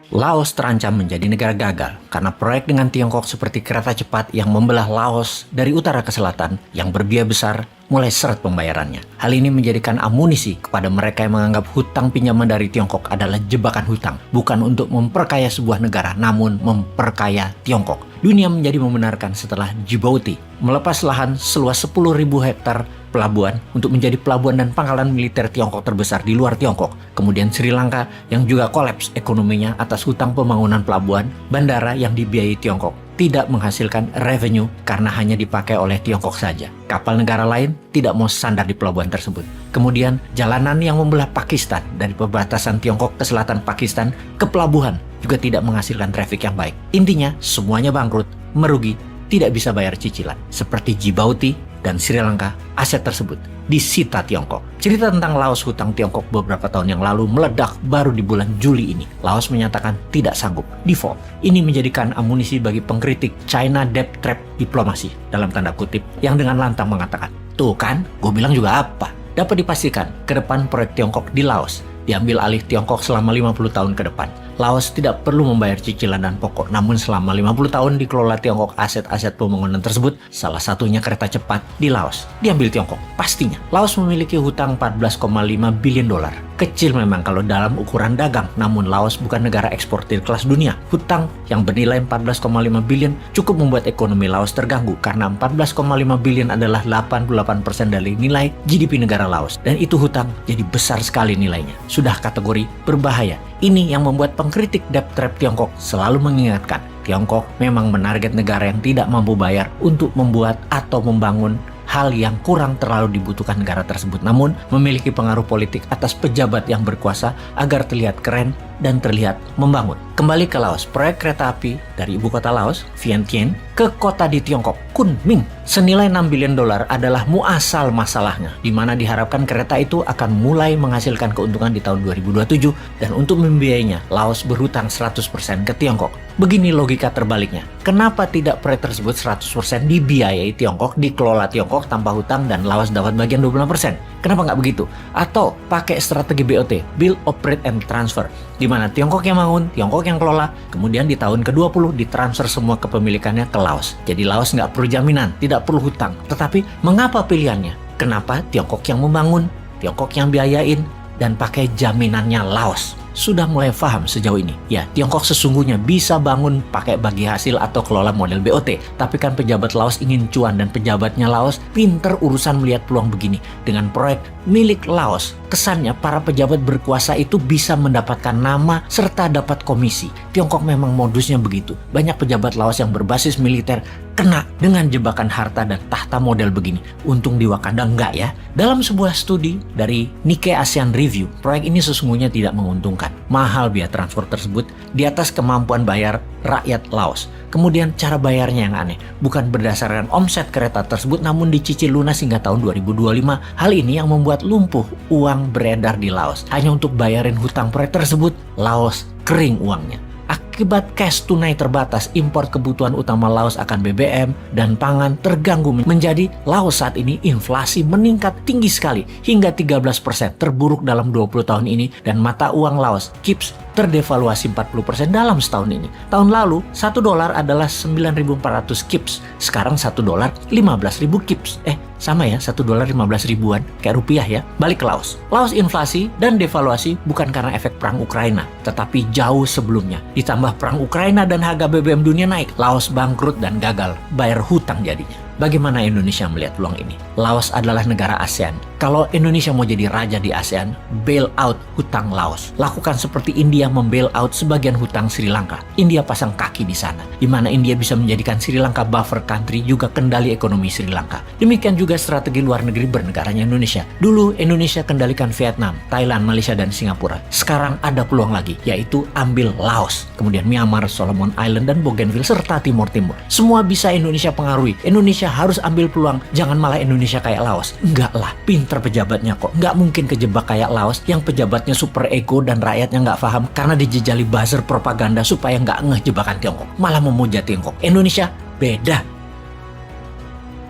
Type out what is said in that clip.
Laos terancam menjadi negara gagal karena proyek dengan Tiongkok seperti kereta cepat yang membelah Laos dari utara ke selatan yang berbiaya besar mulai seret pembayarannya. Hal ini menjadikan amunisi kepada mereka yang menganggap hutang pinjaman dari Tiongkok adalah jebakan hutang, bukan untuk memperkaya sebuah negara, namun memperkaya Tiongkok. Dunia menjadi membenarkan setelah Djibouti melepas lahan seluas 10.000 hektar pelabuhan untuk menjadi pelabuhan dan pangkalan militer Tiongkok terbesar di luar Tiongkok. Kemudian Sri Lanka yang juga kolaps ekonominya atas hutang pembangunan pelabuhan, bandara yang dibiayai Tiongkok tidak menghasilkan revenue karena hanya dipakai oleh Tiongkok saja. Kapal negara lain tidak mau sandar di pelabuhan tersebut. Kemudian jalanan yang membelah Pakistan dari perbatasan Tiongkok ke selatan Pakistan ke pelabuhan juga tidak menghasilkan traffic yang baik. Intinya semuanya bangkrut, merugi, tidak bisa bayar cicilan. Seperti Djibouti dan Sri Lanka, aset tersebut disita Tiongkok. Cerita tentang Laos hutang Tiongkok beberapa tahun yang lalu meledak baru di bulan Juli ini. Laos menyatakan tidak sanggup, default. Ini menjadikan amunisi bagi pengkritik China debt trap diplomasi, dalam tanda kutip, yang dengan lantang mengatakan, tuh kan, gue bilang juga apa. Dapat dipastikan, ke depan proyek Tiongkok di Laos diambil alih Tiongkok selama 50 tahun ke depan. Laos tidak perlu membayar cicilan dan pokok, namun selama 50 tahun dikelola Tiongkok aset-aset pembangunan tersebut, salah satunya kereta cepat di Laos, diambil Tiongkok. Pastinya, Laos memiliki hutang 14,5 billion dolar. Kecil memang kalau dalam ukuran dagang, namun Laos bukan negara eksportir kelas dunia. Hutang yang bernilai 14,5 billion cukup membuat ekonomi Laos terganggu, karena 14,5 billion adalah 88% dari nilai GDP negara Laos. Dan itu hutang jadi besar sekali nilainya. Sudah kategori berbahaya. Ini yang membuat pengkritik debt trap Tiongkok selalu mengingatkan, Tiongkok memang menarget negara yang tidak mampu bayar untuk membuat atau membangun hal yang kurang terlalu dibutuhkan negara tersebut, namun memiliki pengaruh politik atas pejabat yang berkuasa agar terlihat keren dan terlihat membangun. Kembali ke Laos, proyek kereta api dari ibu kota Laos, Vientiane, ke kota di Tiongkok, Kunming, senilai 6 billion dolar adalah muasal masalahnya, di mana diharapkan kereta itu akan mulai menghasilkan keuntungan di tahun 2027, dan untuk membiayainya, Laos berhutang 100% ke Tiongkok. Begini logika terbaliknya, kenapa tidak proyek tersebut 100% dibiayai Tiongkok, dikelola Tiongkok tanpa hutang, dan Laos dapat bagian 25%? Kenapa nggak begitu? Atau pakai strategi BOT, Build, Operate, and Transfer, di mana Tiongkok yang bangun, Tiongkok yang kelola, kemudian di tahun ke-20 ditransfer semua kepemilikannya ke Laos. Jadi Laos nggak perlu jaminan, tidak perlu hutang. Tetapi mengapa pilihannya? Kenapa Tiongkok yang membangun, Tiongkok yang biayain, dan pakai jaminannya Laos? Sudah mulai paham sejauh ini. Ya, Tiongkok sesungguhnya bisa bangun pakai bagi hasil atau kelola model BOT. Tapi kan pejabat Laos ingin cuan, dan pejabatnya Laos pinter urusan melihat peluang begini. Dengan proyek milik Laos, kesannya para pejabat berkuasa itu bisa mendapatkan nama serta dapat komisi. Tiongkok memang modusnya begitu. Banyak pejabat Laos yang berbasis militer kena dengan jebakan harta dan tahta model begini. Untung di Wakanda enggak ya. Dalam sebuah studi dari Nikkei ASEAN Review, proyek ini sesungguhnya tidak menguntungkan. Mahal biaya transfer tersebut di atas kemampuan bayar rakyat Laos. Kemudian cara bayarnya yang aneh, bukan berdasarkan omset kereta tersebut, namun dicicil lunas hingga tahun 2025. Hal ini yang membuat lumpuh uang beredar di Laos. Hanya untuk bayarin hutang proyek tersebut, Laos kering uangnya. Akibat cash tunai terbatas, impor kebutuhan utama Laos akan BBM dan pangan terganggu, menjadi Laos saat ini inflasi meningkat tinggi sekali hingga 13%, terburuk dalam 20 tahun ini, dan mata uang Laos, KIPS, terdevaluasi 40% dalam setahun ini. Tahun lalu, 1 dolar adalah 9.400 KIPS, sekarang 1 dolar 15.000 KIPS. Sama ya, 1 dolar 15 ribuan, kayak rupiah ya. Balik ke Laos. Laos inflasi dan devaluasi bukan karena efek perang Ukraina, tetapi jauh sebelumnya. Ditambah perang Ukraina dan harga BBM dunia naik, Laos bangkrut dan gagal bayar hutang jadinya. Bagaimana Indonesia melihat peluang ini? Laos adalah negara ASEAN. Kalau Indonesia mau jadi raja di ASEAN, bail out hutang Laos. Lakukan seperti India membail out sebagian hutang Sri Lanka. India pasang kaki di sana, di mana India bisa menjadikan Sri Lanka buffer country, juga kendali ekonomi Sri Lanka. Demikian juga strategi luar negeri bernegaranya Indonesia. Dulu Indonesia kendalikan Vietnam, Thailand, Malaysia, dan Singapura. Sekarang ada peluang lagi, yaitu ambil Laos, kemudian Myanmar, Solomon Island, dan Bougainville, serta Timur Timur. Semua bisa Indonesia pengaruhi. Indonesia harus ambil peluang, jangan malah Indonesia kayak Laos. Enggak lah, pinter pejabatnya kok. Enggak mungkin kejebak kayak Laos yang pejabatnya super ego dan rakyatnya nggak paham karena dijejali buzzer propaganda supaya nggak ngeh jebakan Tiongkok, malah memuja Tiongkok. Indonesia beda.